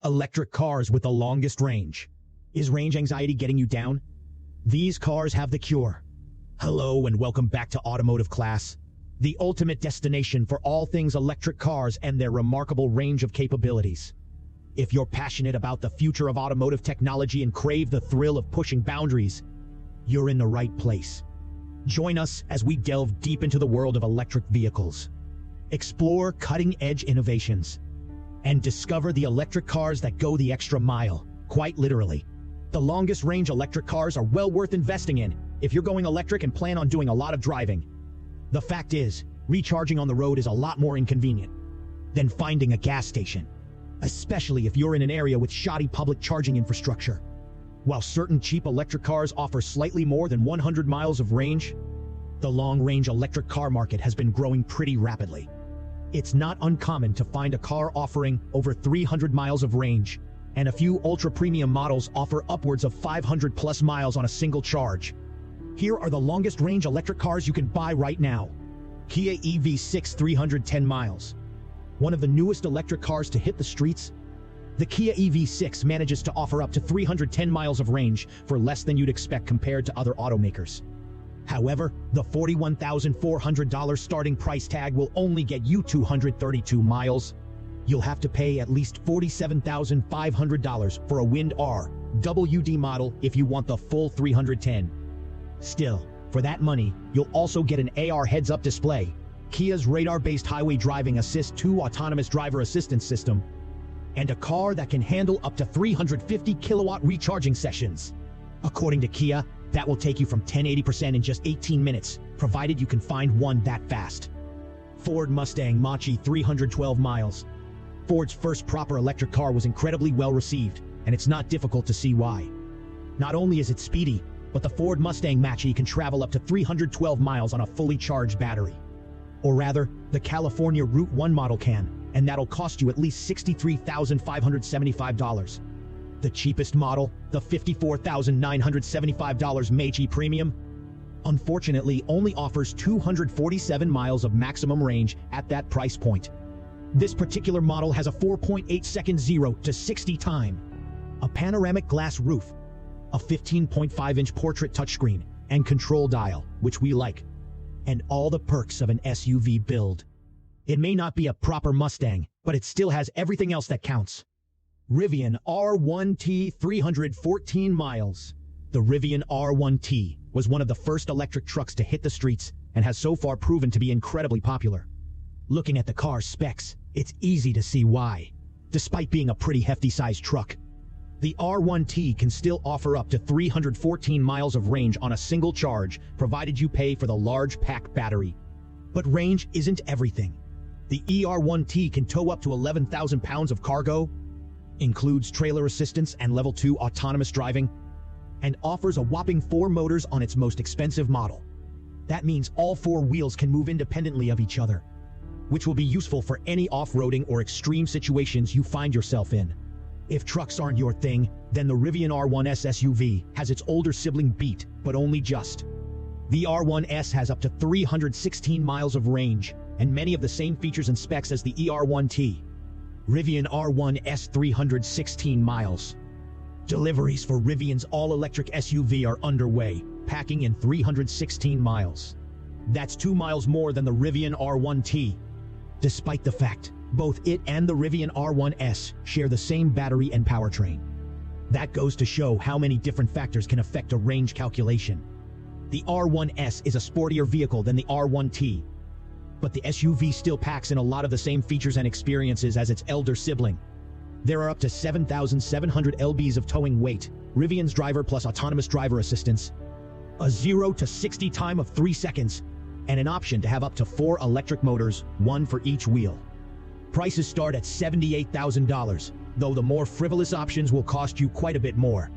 Electric cars with the longest range. Is range anxiety getting you down? These cars have the cure. Hello and welcome back to Automotive Class, the ultimate destination for all things electric cars and their remarkable range of capabilities. If you're passionate about the future of automotive technology and crave the thrill of pushing boundaries, you're in the right place. Join us as we delve deep into the world of electric vehicles, explore cutting-edge innovations, and discover the electric cars that go the extra mile, quite literally. The longest range electric cars are well worth investing in if you're going electric and plan on doing a lot of driving. The fact is, recharging on the road is a lot more inconvenient than finding a gas station, especially if you're in an area with shoddy public charging infrastructure. While certain cheap electric cars offer slightly more than 100 miles of range, the long-range electric car market has been growing pretty rapidly. It's not uncommon to find a car offering over 300 miles of range, and a few ultra-premium models offer upwards of 500 plus miles on a single charge. Here are the longest range electric cars you can buy right now. Kia EV6 310 miles. One of the newest electric cars to hit the streets, the Kia EV6 manages to offer up to 310 miles of range for less than you'd expect compared to other automakers. However, the $41,400 starting price tag will only get you 232 miles. You'll have to pay at least $47,500 for a Wind R WD model if you want the full 310. Still, for that money, you'll also get an AR heads-up display, Kia's radar-based highway driving assist 2 autonomous driver assistance system, and a car that can handle up to 350 kilowatt recharging sessions. According to Kia, that will take you from 10-80% in just 18 minutes, provided you can find one that fast. Ford Mustang Mach-E 312 miles. Ford's first proper electric car was incredibly well received, and it's not difficult to see why. Not only is it speedy, but the Ford Mustang Mach-E can travel up to 312 miles on a fully charged battery. Or rather, the California Route 1 model can, and that'll cost you at least $63,575. The cheapest model, the $54,975 Mach-E Premium, unfortunately only offers 247 miles of maximum range at that price point. This particular model has a 4.8-second 0 to 60 time, a panoramic glass roof, a 15.5-inch portrait touchscreen, and control dial, which we like, and all the perks of an SUV build. It may not be a proper Mustang, but it still has everything else that counts. Rivian R1T 314 miles. The Rivian R1T was one of the first electric trucks to hit the streets and has so far proven to be incredibly popular. Looking at the car's specs, it's easy to see why. Despite being a pretty hefty-sized truck, the R1T can still offer up to 314 miles of range on a single charge, provided you pay for the large pack battery. But range isn't everything. The ER1T can tow up to 11,000 pounds of cargo, includes trailer assistance and level 2 autonomous driving, and offers a whopping 4 motors on its most expensive model. That means all 4 wheels can move independently of each other, which will be useful for any off-roading or extreme situations you find yourself in. If trucks aren't your thing, then the Rivian R1S SUV has its older sibling beat, but only just. The R1S has up to 316 miles of range, and many of the same features and specs as the ER1T. Rivian R1S 316 miles. Deliveries for Rivian's all-electric SUV are underway, packing in 316 miles. That's 2 miles more than the Rivian R1T. Despite the fact, both it and the Rivian R1S share the same battery and powertrain. That goes to show how many different factors can affect a range calculation. The R1S is a sportier vehicle than the R1T, but the SUV still packs in a lot of the same features and experiences as its elder sibling. There are up to 7,700 lbs of towing weight, Rivian's driver plus autonomous driver assistance, a 0 to 60 time of 3 seconds, and an option to have up to 4 electric motors, 1 for each wheel. Prices start at $78,000, though the more frivolous options will cost you quite a bit more.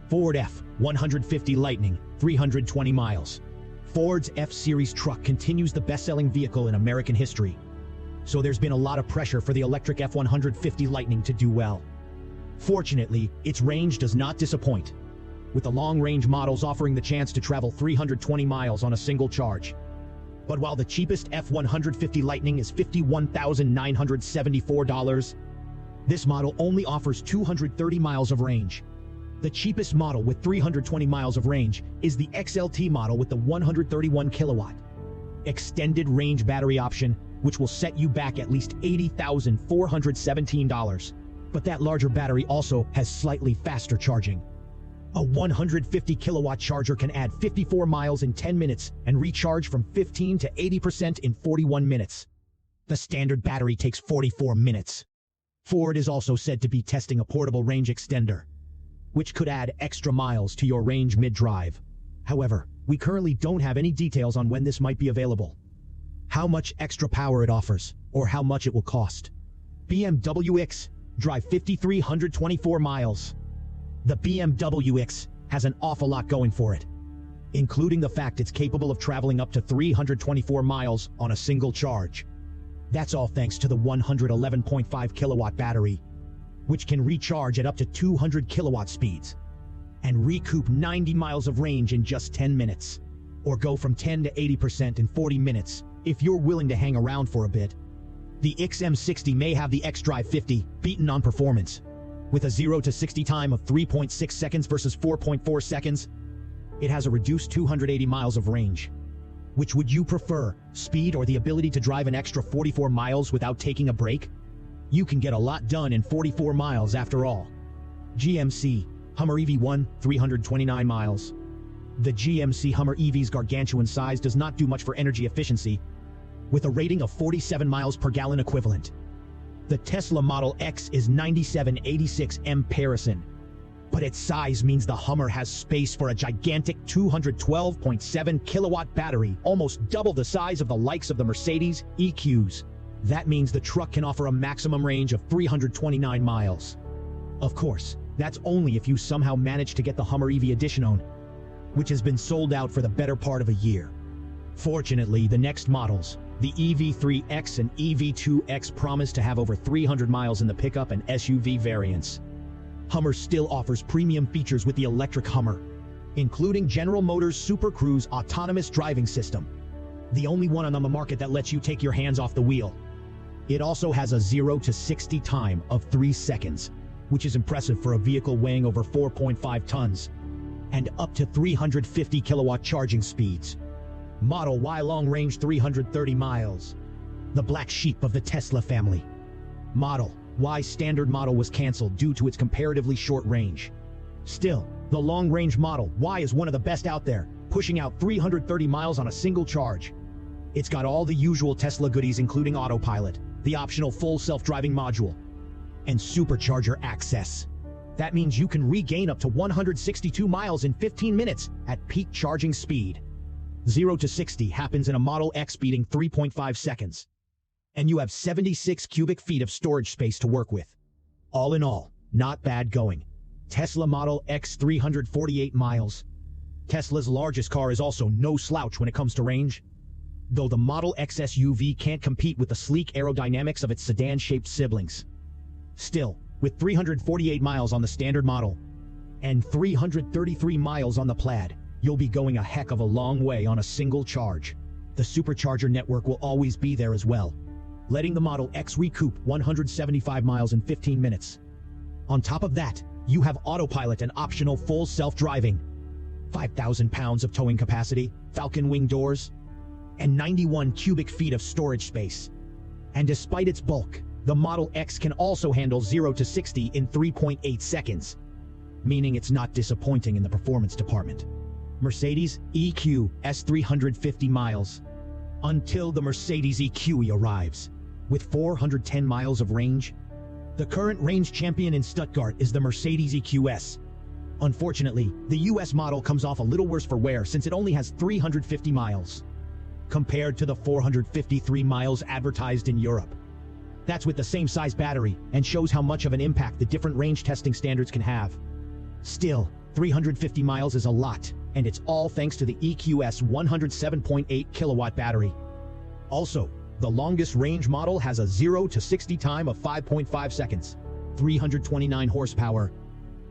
Ford F-150 Lightning, 320 miles. Ford's F-Series truck continues the best-selling vehicle in American history, so there's been a lot of pressure for the electric F-150 Lightning to do well. Fortunately, its range does not disappoint, with the long-range models offering the chance to travel 320 miles on a single charge. But while the cheapest F-150 Lightning is $51,974, This model only offers 230 miles of range. The cheapest model with 320 miles of range is the XLT model with the 131 kilowatt extended range battery option, which will set you back at least $80,417. But that larger battery also has slightly faster charging. A 150 kilowatt charger can add 54 miles in 10 minutes and recharge from 15 to 80% in 41 minutes. The standard battery takes 44 minutes. Ford is also said to be testing a portable range extender, which could add extra miles to your range mid-drive. However, we currently don't have any details on when this might be available, how much extra power it offers, or how much it will cost. BMW X drive 5,324 miles. The BMW X has an awful lot going for it, including the fact it's capable of traveling up to 324 miles on a single charge. That's all thanks to the 111.5 kilowatt battery, which can recharge at up to 200 kilowatt speeds and recoup 90 miles of range in just 10 minutes, or go from 10 to 80% in 40 minutes if you're willing to hang around for a bit. The XM60 may have the xDrive 50 beaten on performance. With a 0 to 60 time of 3.6 seconds versus 4.4 seconds, it has a reduced 280 miles of range. Which would you prefer, speed or the ability to drive an extra 44 miles without taking a break? You can get a lot done in 44 miles after all. GMC Hummer EV1, 329 miles. The GMC Hummer EV's gargantuan size does not do much for energy efficiency, with a rating of 47 miles per gallon equivalent. The Tesla Model X is 9786 ampereson, but its size means the Hummer has space for a gigantic 212.7 kilowatt battery, almost double the size of the likes of the Mercedes EQs. That means the truck can offer a maximum range of 329 miles. Of course, that's only if you somehow manage to get the Hummer EV Edition on, which has been sold out for the better part of a year. Fortunately, the next models, the EV3X and EV2X, promise to have over 300 miles in the pickup and SUV variants. Hummer still offers premium features with the electric Hummer, including General Motors Super Cruise autonomous driving system, the only one on the market that lets you take your hands off the wheel. It also has a 0 to 60 time of 3 seconds, which is impressive for a vehicle weighing over 4.5 tons, and up to 350 kilowatt charging speeds. Model Y long range 330 miles. The black sheep of the Tesla family. Model Y standard model was canceled due to its comparatively short range. Still, the long-range Model Y is one of the best out there, pushing out 330 miles on a single charge. It's got all the usual Tesla goodies, including autopilot, the optional full self-driving module, and supercharger access. That means you can regain up to 162 miles in 15 minutes at peak charging speed. 0 to 60 happens in a Model X beating 3.5 seconds. And you have 76 cubic feet of storage space to work with. All in all, not bad going. Tesla Model X 348 miles. Tesla's largest car is also no slouch when it comes to range, though the Model X SUV can't compete with the sleek aerodynamics of its sedan-shaped siblings. Still, with 348 miles on the standard model and 333 miles on the Plaid, you'll be going a heck of a long way on a single charge. The supercharger network will always be there as well, letting the Model X recoup 175 miles in 15 minutes. On top of that, you have autopilot and optional full self-driving, 5,000 pounds of towing capacity, Falcon wing doors, and 91 cubic feet of storage space. And despite its bulk, the Model X can also handle 0 to 60 in 3.8 seconds, meaning it's not disappointing in the performance department. Mercedes EQ S 350 miles. Until the Mercedes EQE arrives, with 410 miles of range. The current range champion in Stuttgart is the Mercedes EQS. Unfortunately, the US model comes off a little worse for wear since it only has 350 miles, compared to the 453 miles advertised in Europe. That's with the same size battery, and shows how much of an impact the different range testing standards can have. Still, 350 miles is a lot, and it's all thanks to the EQS 107.8 kilowatt battery. Also, the longest range model has a 0 to 60 time of 5.5 seconds, 329 horsepower,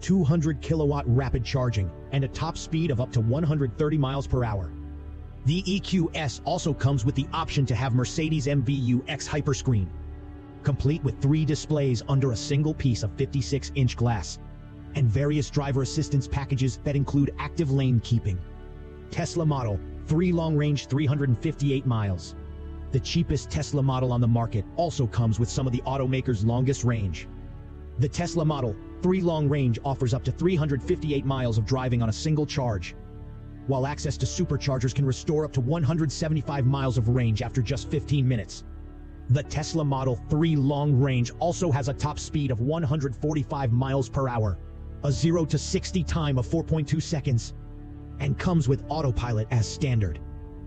200 kilowatt rapid charging, and a top speed of up to 130 miles per hour. The EQS also comes with the option to have Mercedes MVU X Hyperscreen, complete with 3 displays under a single piece of 56-inch glass, and various driver assistance packages that include active lane keeping. Tesla Model 3 long-range 358 miles. The cheapest Tesla model on the market also comes with some of the automaker's longest range. The Tesla Model 3 long range offers up to 358 miles of driving on a single charge, while access to superchargers can restore up to 175 miles of range after just 15 minutes. The Tesla Model 3 long range also has a top speed of 145 miles per hour, a 0 to 60 time of 4.2 seconds, and comes with autopilot as standard.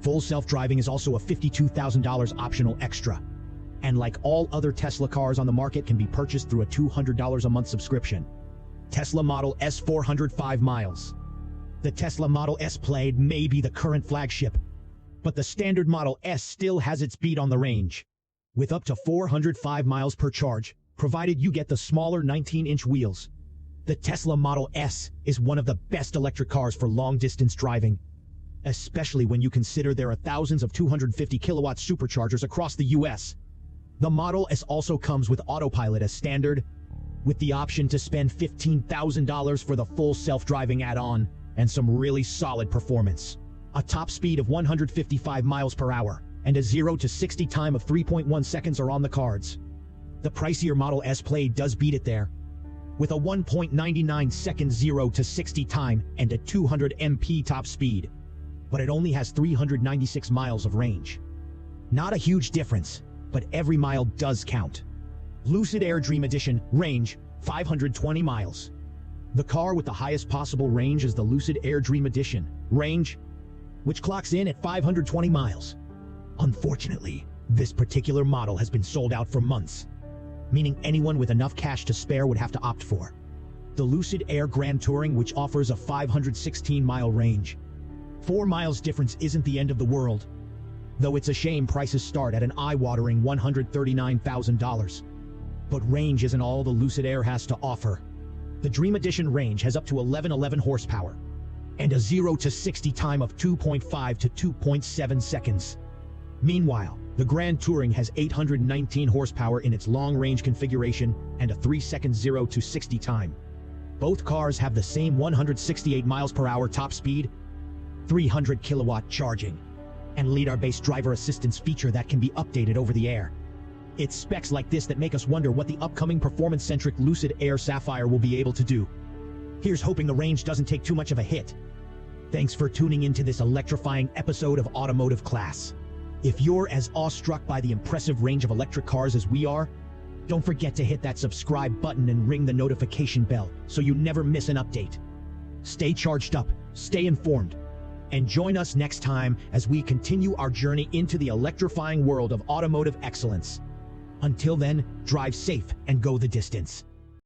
Full self-driving is also a $52,000 optional extra, and like all other Tesla cars on the market, can be purchased through a $200 a month subscription. Tesla Model S 405 miles. The Tesla Model S Plaid may be the current flagship, but the standard Model S still has its beat on the range, with up to 405 miles per charge, provided you get the smaller 19-inch wheels. The Tesla Model S is one of the best electric cars for long-distance driving, especially when you consider there are thousands of 250 kilowatt superchargers across the US. The Model S also comes with autopilot as standard, with the option to spend $15,000 for the full self-driving add-on and some really solid performance. A top speed of 155 miles per hour and a 0 to 60 time of 3.1 seconds are on the cards. The pricier Model S Plaid does beat it there, with a 1.99 second 0 to 60 time and a 200 mph top speed, but it only has 396 miles of range. Not a huge difference, but every mile does count. Lucid Air Dream Edition, range 520 miles. The car with the highest possible range is the Lucid Air Dream Edition, range, which clocks in at 520 miles. Unfortunately, this particular model has been sold out for months, meaning anyone with enough cash to spare would have to opt for the Lucid Air Grand Touring, which offers a 516-mile range. 4 miles difference isn't the end of the world, though it's a shame prices start at an eye-watering $139,000. But range isn't all the Lucid Air has to offer. The Dream Edition range has up to 1111 horsepower and a 0 to 60 time of 2.5 to 2.7 seconds. Meanwhile, the Grand Touring has 819 horsepower in its long-range configuration and a 3-second 0 to 60 time. Both cars have the same 168 miles per hour top speed, 300 kilowatt charging, and LiDAR-based driver assistance feature that can be updated over the air. It's specs like this that make us wonder what the upcoming performance-centric Lucid Air Sapphire will be able to do. Here's hoping the range doesn't take too much of a hit. Thanks for tuning into this electrifying episode of Automotive Class. If you're as awestruck by the impressive range of electric cars as we are, don't forget to hit that subscribe button and ring the notification bell so you never miss an update. Stay charged up, stay informed, and join us next time as we continue our journey into the electrifying world of automotive excellence. Until then, drive safe and go the distance.